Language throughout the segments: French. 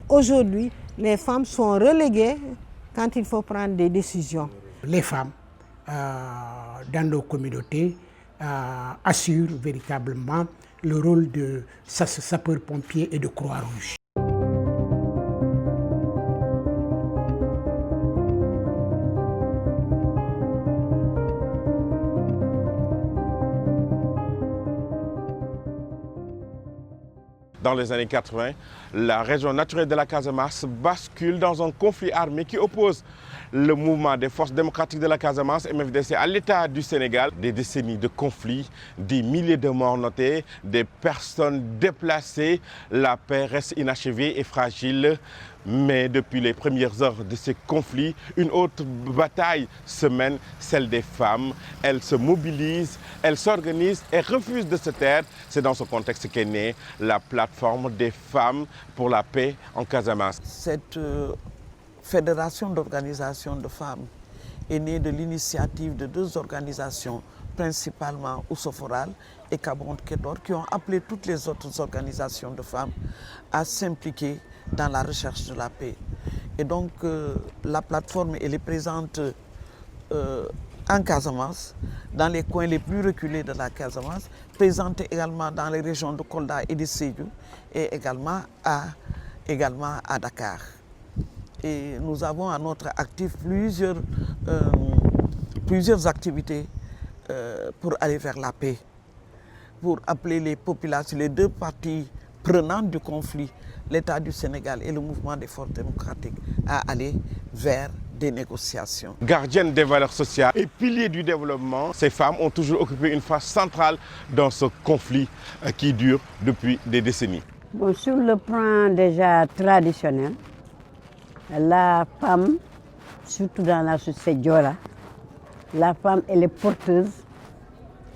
Aujourd'hui, les femmes sont reléguées quand il faut prendre des décisions. Les femmes dans nos communautés assurent véritablement le rôle de sapeur-pompier et de Croix-Rouge. Dans les années 80, la région naturelle de la Casamance bascule dans un conflit armé qui oppose le mouvement des forces démocratiques de la Casamance, MFDC, à l'État du Sénégal. Des décennies de conflits, des milliers de morts notés, des personnes déplacées. La paix reste inachevée et fragile. Mais depuis les premières heures de ces conflits, une autre bataille se mène, celle des femmes. Elles se mobilisent, elles s'organisent et refusent de se taire. C'est dans ce contexte qu'est née la plateforme des femmes pour la paix en Casamance. Cette fédération d'organisations de femmes est née de l'initiative de deux organisations, principalement Oussoforal et Kabonde Kedor, qui ont appelé toutes les autres organisations de femmes à s'impliquer dans la recherche de la paix. Et donc la plateforme elle est présente en Casamance, dans les coins les plus reculés de la Casamance, présente également dans les régions de Kolda et de Sédhiou et également à Dakar. Et nous avons à notre actif plusieurs activités pour aller vers la paix, pour appeler les populations, les deux parties prenantes du conflit, l'État du Sénégal et le mouvement des forces démocratiques, à aller vers des négociations. Gardiennes des valeurs sociales et piliers du développement, ces femmes ont toujours occupé une phase centrale dans ce conflit qui dure depuis des décennies. Bon, sur le plan déjà traditionnel, la femme, surtout dans la société Diola, la femme elle est porteuse,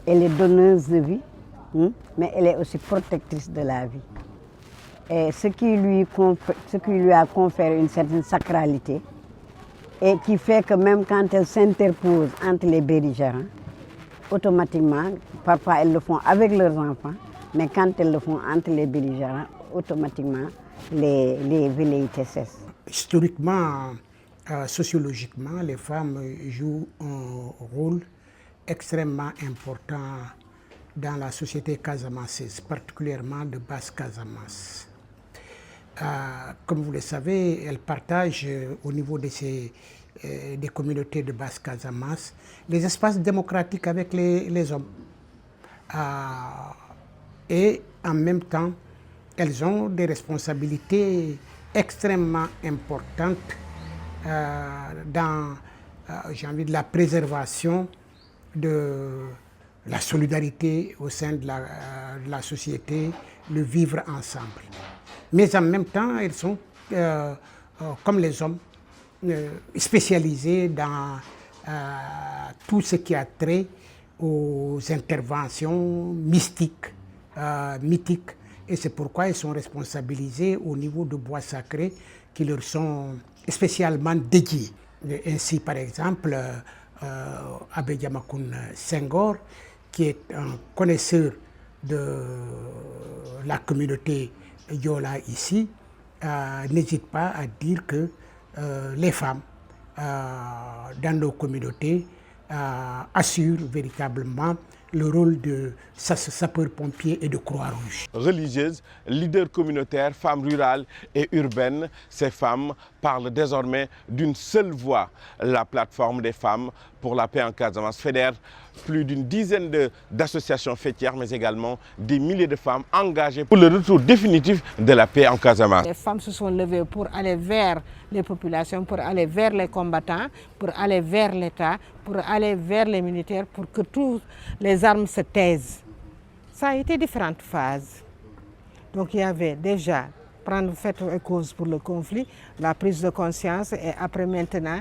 elle est donneuse de vie, mais elle est aussi protectrice de la vie. Et ce qui lui a conféré une certaine sacralité et qui fait que même quand elle s'interpose entre les belligérants, automatiquement, parfois elles le font avec leurs enfants, mais quand elles le font entre les belligérants, automatiquement les velléités cessent. Historiquement, sociologiquement, les femmes jouent un rôle extrêmement important dans la société casamançaise, particulièrement de Basse-Casamance. Comme vous le savez, elles partagent au niveau de des communautés de Basse-Casamance les espaces démocratiques avec les hommes. Et en même temps, elles ont des responsabilités extrêmement importantes dans de la préservation de la solidarité au sein de la société, le vivre ensemble. Mais en même temps, elles sont, comme les hommes, spécialisées dans tout ce qui a trait aux interventions mystiques, mythiques. Et c'est pourquoi elles sont responsabilisées au niveau de bois sacrés qui leur sont spécialement dédiés. Ainsi, par exemple, Abbé Diamacoune Senghor, qui est un connaisseur de la communauté Yola ici, n'hésite pas à dire que les femmes dans nos communautés assurent véritablement le rôle de sapeur-pompier et de Croix-Rouge. Religieuses, leaders communautaires, femmes rurales et urbaines, ces femmes parlent désormais d'une seule voix. La plateforme des femmes pour la paix en Casamance fédère plus d'une dizaine d'associations fêtières, mais également des milliers de femmes engagées pour le retour définitif de la paix en Casamance. Les femmes se sont levées pour aller vers les populations, pour aller vers les combattants, pour aller vers l'État, pour aller vers les militaires, pour que toutes les armes se taisent. Ça a été différentes phases. Donc il y avait déjà prendre fait et cause pour le conflit, la prise de conscience et après maintenant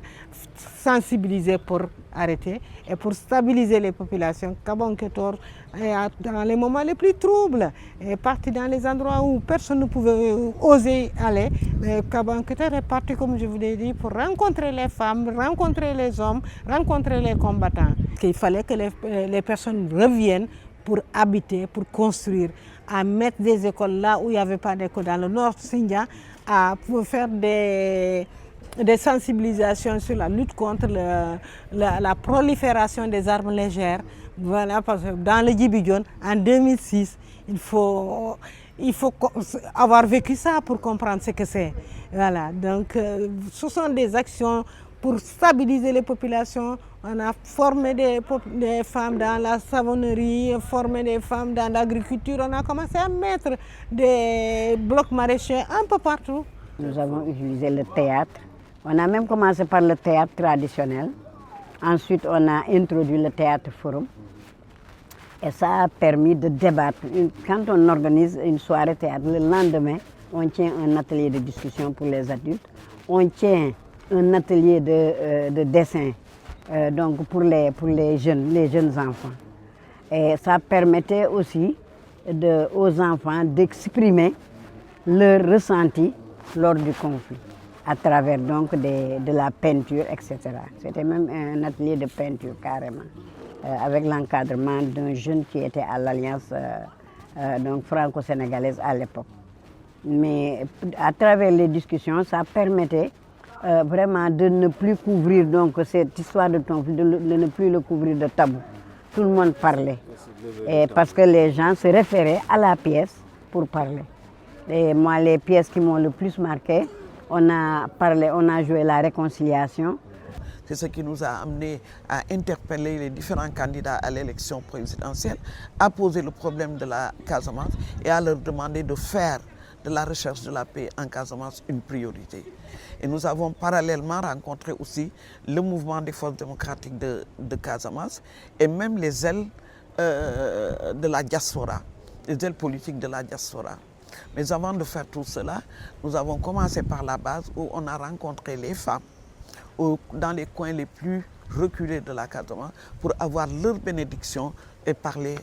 sensibiliser pour arrêter et pour stabiliser les populations. Kabonde Kedor est dans les moments les plus troubles, est parti dans les endroits où personne ne pouvait oser aller. Kabonde Kedor est parti, comme je vous l'ai dit, pour rencontrer les femmes, rencontrer les hommes, rencontrer les combattants. Il fallait que les personnes reviennent pour habiter, pour construire, à mettre des écoles là où il n'y avait pas d'école, dans le nord Sindia, pour faire des sensibilisations sur la lutte contre la prolifération des armes légères. Voilà, parce que dans le Djibidione, en 2006, il faut avoir vécu ça pour comprendre ce que c'est. Voilà, donc ce sont des actions pour stabiliser les populations. On a formé des femmes dans la savonnerie, formé des femmes dans l'agriculture. On a commencé à mettre des blocs maraîchers un peu partout. Nous avons utilisé le théâtre. On a même commencé par le théâtre traditionnel. Ensuite, on a introduit le théâtre forum. Et ça a permis de débattre. Quand on organise une soirée théâtre, le lendemain, on tient un atelier de discussion pour les adultes. On tient un atelier de dessin donc pour les jeunes enfants. Et ça permettait aussi aux enfants d'exprimer leur ressenti lors du conflit, à travers donc de la peinture, etc. C'était même un atelier de peinture carrément, avec l'encadrement d'un jeune qui était à l'Alliance donc franco-sénégalaise à l'époque. Mais à travers les discussions, ça permettait vraiment de ne plus couvrir donc cette histoire de conflit, de ne plus le couvrir de tabou. Tout le monde parlait, et parce que les gens se référaient à la pièce pour parler. Et moi, les pièces qui m'ont le plus marqué, on a joué la réconciliation. C'est ce qui nous a amené à interpeller les différents candidats à l'élection présidentielle, à poser le problème de la Casamance et à leur demander de faire de la recherche de la paix en Casamance une priorité. Et nous avons parallèlement rencontré aussi le mouvement des forces démocratiques de Casamance et même les ailes de la diaspora, les ailes politiques de la diaspora. Mais avant de faire tout cela, nous avons commencé par la base où on a rencontré les femmes dans les coins les plus reculés de la Casamance pour avoir leur bénédiction et parler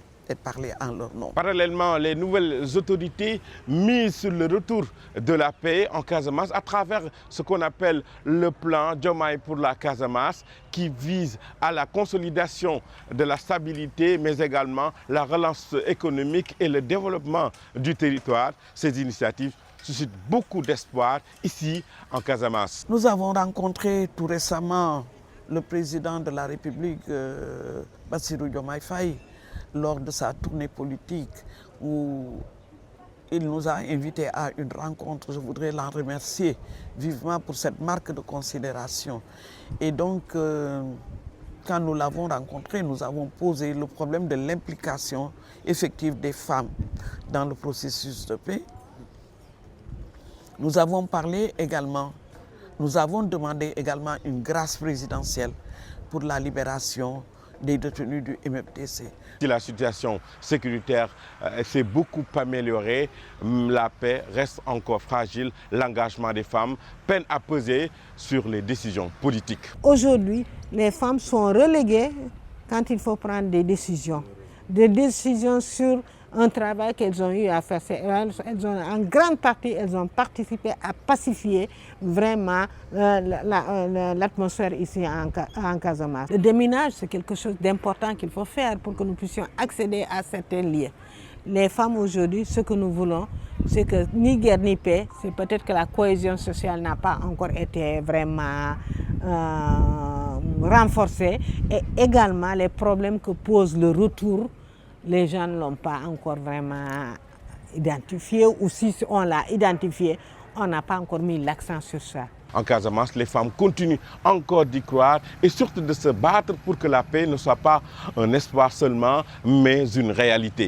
en leur nom. Parallèlement, les nouvelles autorités misent sur le retour de la paix en Casamance à travers ce qu'on appelle le plan Diomaye pour la Casamance, qui vise à la consolidation de la stabilité, mais également la relance économique et le développement du territoire. Ces initiatives suscitent beaucoup d'espoir ici en Casamance. Nous avons rencontré tout récemment le président de la République, Bassirou Diomaye Faye, lors de sa tournée politique où il nous a invités à une rencontre. Je voudrais l'en remercier vivement pour cette marque de considération. Et donc, quand nous l'avons rencontré, nous avons posé le problème de l'implication effective des femmes dans le processus de paix. Nous avons parlé également, nous avons demandé également une grâce présidentielle pour la libération des détenus du MFDC. Si la situation sécuritaire s'est beaucoup améliorée, la paix reste encore fragile. L'engagement des femmes peine à peser sur les décisions politiques. Aujourd'hui, les femmes sont reléguées quand il faut prendre des décisions sur un travail qu'elles ont eu à faire. En grande partie, elles ont participé à pacifier vraiment l'atmosphère ici en Casamance. Le déminage, c'est quelque chose d'important qu'il faut faire pour que nous puissions accéder à certains lieux. Les femmes aujourd'hui, ce que nous voulons, c'est que ni guerre ni paix, c'est peut-être que la cohésion sociale n'a pas encore été vraiment renforcée, et également les problèmes que pose le retour. Les gens ne l'ont pas encore vraiment identifié, ou si on l'a identifié, on n'a pas encore mis l'accent sur ça. En Casamance, les femmes continuent encore d'y croire et surtout de se battre pour que la paix ne soit pas un espoir seulement, mais une réalité.